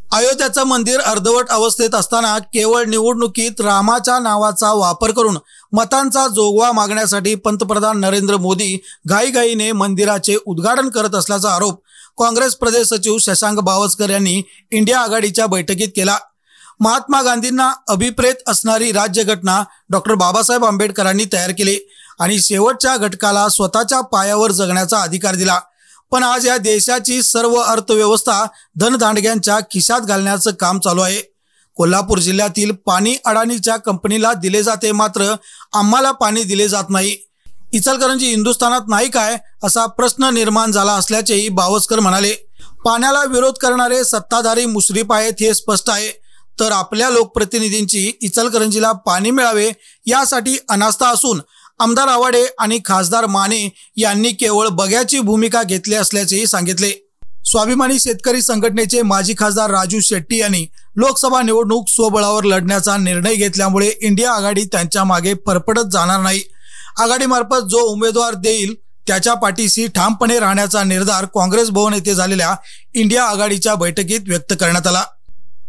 अयोध्याचं मंदिर अर्धवट अवस्थेत असताना केवळ निवडणुकीत रामाच्या नावाचा वापर करून मतांचा जोगवा मागण्यासाठी पंतप्रधान नरेंद्र मोदी घाईघाईने मंदिराचे उद्घाटन करत असल्याचा आरोप काँग्रेस प्रदेश सचिव शशांक बावस्कर यांनी इंडिया आघाडीच्या बैठकीत केला। महात्मा गांधींना अभिप्रेत असणारी राज्यघटना डॉक्टर बाबासाहेब आंबेडकरांनी तयार केली आणि शेवटच्या घटकाला स्वतःच्या पायावर जगण्याचा अधिकार दिला। पण आज या देशाची सर्व अर्थव्यवस्था धनदांडग्यांच्या खिशात घालण्याचं काम चालू आहे। कोल्हापूर जिल्ह्यातील पाणी अडाणीच्या कंपनीला दिले जाते, मात्र आम्हाला पाणी दिले जात नाही। इचलकरंजी हिंदुस्थानात नाही काय असा प्रश्न निर्माण झाला असल्याचेही बावस्कर म्हणाले। पाण्याला विरोध करणारे सत्ताधारी मुश्रीफ आहेत हे स्पष्ट आहे, तर आपल्या लोकप्रतिनिधींची इचलकरंजीला पाणी मिळावे यासाठी अनास्था असून आमदार आवाडे आणि खासदार माने यांनी केवळ बघ्याची भूमिका घेतली असल्याचेही सांगितले। स्वाभिमानी शेतकरी संघटनेचे माजी खासदार राजू शेट्टी यांनी लोकसभा निवडणूक स्वबळावर लढण्याचा निर्णय घेतल्यामुळे इंडिया आघाडी त्यांच्या मागे फरफटत जाणार नाही। आघाडीमार्फत जो उमेदवार देईल त्याच्या पाठीशी ठामपणे राहण्याचा निर्धार काँग्रेस भवन येथे झालेल्या इंडिया आघाडीच्या बैठकीत व्यक्त करण्यात आला।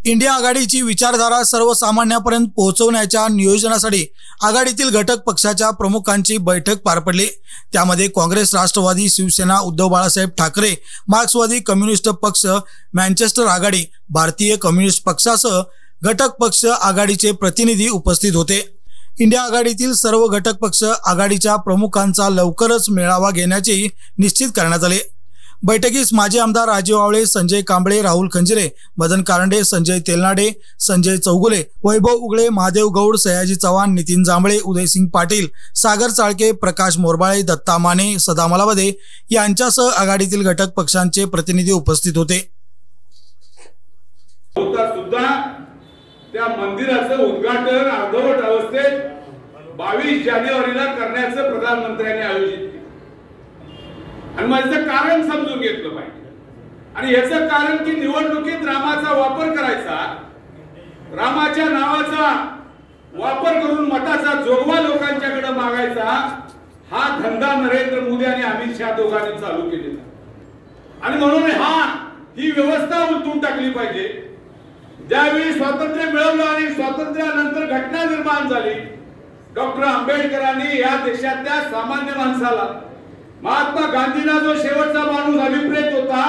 इंडिया आघाडीची विचारधारा सर्वसामान्यांपर्यंत पोहोचवण्याच्या नियोजनासाठी आघाडीतील घटक पक्षाच्या प्रमुखांची बैठक पार पडली। त्यामध्ये काँग्रेस, राष्ट्रवादी, शिवसेना, उद्धव बाळासाहेब ठाकरे, मार्क्सवादी कम्युनिस्ट पक्ष, मँचेस्टर आघाडी, भारतीय कम्युनिस्ट पक्षासह घटक पक्ष आघाडीचे प्रतिनिधी उपस्थित होते। इंडिया आघाडीतील सर्व घटक पक्ष आघाडीच्या प्रमुखांचा लवकरच मेळावा घेण्याचे निश्चित करण्यात आले। बैठकीस माजी आमदार राजीव आवळे, संजय कांबळे, राहुल खंजिरे, मदन कारंडे, संजय तेलनाडे, संजय चौगुले, वैभव उगळे, महादेव गौड, सयाजी चव्हाण, नितीन जांभळे, उदयसिंग पाटील, सागर चाळके, प्रकाश मोरबाळे, दत्ता माने, सदा मलावदे यांच्यासह आघाडीतील घटक पक्षांचे प्रतिनिधी उपस्थित होते। त्या मंदिराचं उद्घाटन अर्धवट अवस्थेत 22 जानेवारीला करण्याचं प्रधानमंत्र्यांनी आयोजित केलं आणि माझं कारण समजून घेतलं पाहिजे। आणि याचं कारण की निवडणुकीत रामाचा वापर करायचा, रामाच्या नावाचा वापर करून मताचा जोगवा लोकांच्याकडे मागायचा, हा धंदा नरेंद्र मोदी आणि अमित शहा दोघांनी चालू केलेला आणि म्हणून ही व्यवस्था उलटून टाकली पाहिजे। ज्यावेळी स्वातंत्र्य मिळवलं आणि स्वातंत्र्यानंतर घटना निर्माण झाली, डॉक्टर आंबेडकरांनी या देशातल्या सामान्य माणसाला, महात्मा गांधींना जो शेवटचा माणूस अभिप्रेत होता,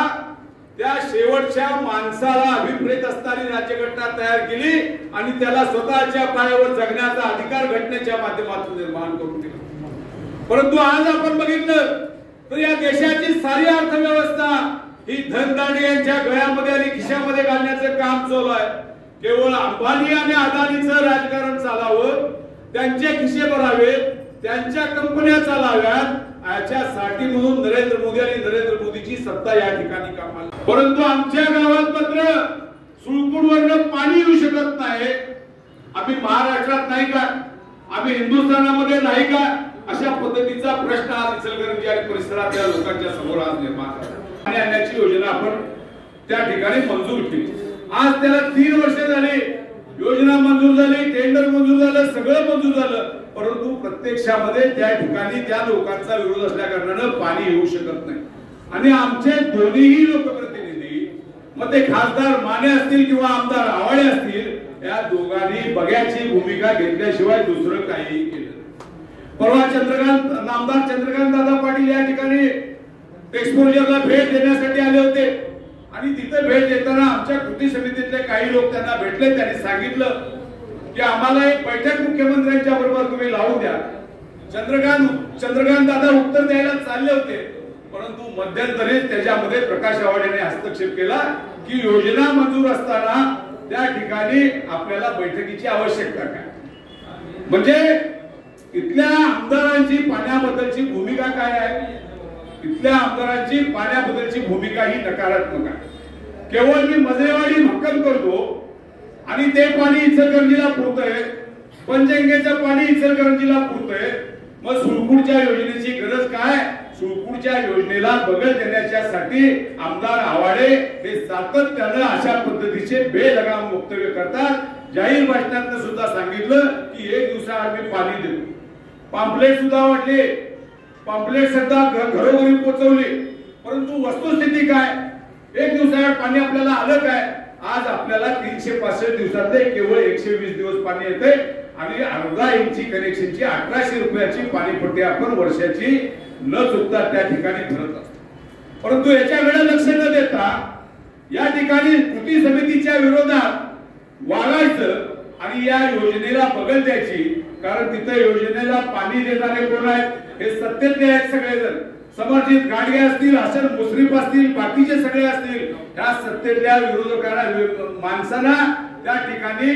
त्या शेवटच्या माणसाला अभिप्रेत असणारी राज्यघटना तयार केली आणि त्याला स्वतःच्या पायावर जगण्याचा अधिकार घटनेच्या माध्यमातून निर्माण करून दिला। परंतु आज आपण बघितलं तर या देशाची सारी अर्थव्यवस्था ही धनदांडग्यांच्या गळ्यामध्ये आणि खिशामध्ये घालण्याचं काम चालू आहे। केवळ अंबानी आणि अदानीचं राजकारण चालावं, त्यांचे खिसे भरावेत, त्यांच्या कंपन्या चालाव्यात, याच्यासाठी म्हणून नरेंद्र मोदी आणि नरेंद्र मोदीची सत्ता या ठिकाणी कामाला। परंतु आमच्या गावात मात्र सुळकुडवरनं पाणी येऊ शकत नाही। आम्ही महाराष्ट्रात नाही का, आम्ही हिंदुस्थानामध्ये नाही का, अशा पद्धतीचा प्रश्न आज इचलकरंजी आणि परिसरातल्या लोकांच्या समोर आज निर्माण झाला। आणि आणण्याची योजना आपण त्या ठिकाणी मंजूर केली। आज त्याला 3 वर्ष झाली, योजना मंजूर झाली, टेंडर मंजूर झालं, सगळं मंजूर झालं, परंतु प्रत्यक्षामध्ये त्या ठिकाणी त्या लोकांचा विरोध असल्या कारणाने पाणी येऊ शकत नाही। आणि आमचे दोन्हीही लोकप्रतिनिधी, मग ते खासदार माने असतील किंवा आमदार आवाडे असतील, या दोघांनी बघ्याची भूमिका घेतल्याशिवाय दुसरं काही केलं। परवा आमदार चंद्रकांत दादा पाटील या ठिकाणी एक्सपोजरला भेट देण्यासाठी आले होते आणि तिथे भेट देताना आमच्या कृती समितीतले काही लोक त्यांना भेटले। त्यांनी सांगितलं की आम्हाला एक बैठक मुख्यमंत्र्यांच्या बरोबर तुम्ही लावून द्या। चंद्रकांत दादा उत्तर द्यायला चालले होते, परंतु मध्यंतरी त्याच्यामध्ये प्रकाश आवाडेने हस्तक्षेप केला की योजना मंजूर असताना त्या ठिकाणी आपल्याला बैठकीची आवश्यकता काय। म्हणजे इथल्या आमदारांची पाण्याबद्दलची भूमिका काय आहे? इथल्या आमदारांची पाण्याबद्दलची भूमिका ही नकारात्मक आहे। केवळ मी मजरेवाडी भक्कम करतो आणि ते पाणी इचलकरंजीला पुरतंय, पंचगंगेचं पाणी इचलकरंजीला पुरतंय, मग सुळकुडच्या योजनेची गरज काय? सुळकुडच्या योजनेला बगल देण्यासाठी आमदार आवाडे हे सातत्याने अशा पद्धतीचे बेलगाम वक्तव्य करतात। जाहीर भाषणात सुद्धा सांगितलं की 1 दिवसाआड आम्ही पाणी देतो, पॅम्पलेट सुद्धा वाटले, पॅम्पलेट सुद्धा घरोघरी पोहोचवले, परंतु वस्तुस्थिती काय? 1 दिवसाआड पाणी आपल्याला आलं काय? आज आपल्याला 365 दिवसातले केवळ 120 दिवस पाणी येते आणि अर्धा इंची कनेक्शनची 1800 रुपयाची पाणीपट्टी आपण वर्षाची न चुकता त्या ठिकाणी भरत असतो। परंतु याच्याकडे लक्ष न देता या ठिकाणी कृती समितीच्या विरोधात वागायचं आणि या योजनेला बगल द्यायची, कारण तिथे योजनेला पाणी देणारे कोण आहेत? हे सत्तेतले आहेत सगळेजण। समर्जित गाडगे असतील, हसन मुश्रीफ असतील, बाकीचे सगळे असतील, त्या सत्तेतल्या विरोधकांना माणसांना त्या ठिकाणी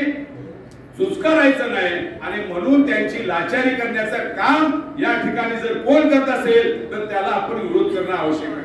सुस्कारायचं नाही आणि म्हणून त्यांची लाचारी करण्याचं काम या ठिकाणी जर कोण करत असेल तर त्याला आपण विरोध करणं आवश्यक आहे।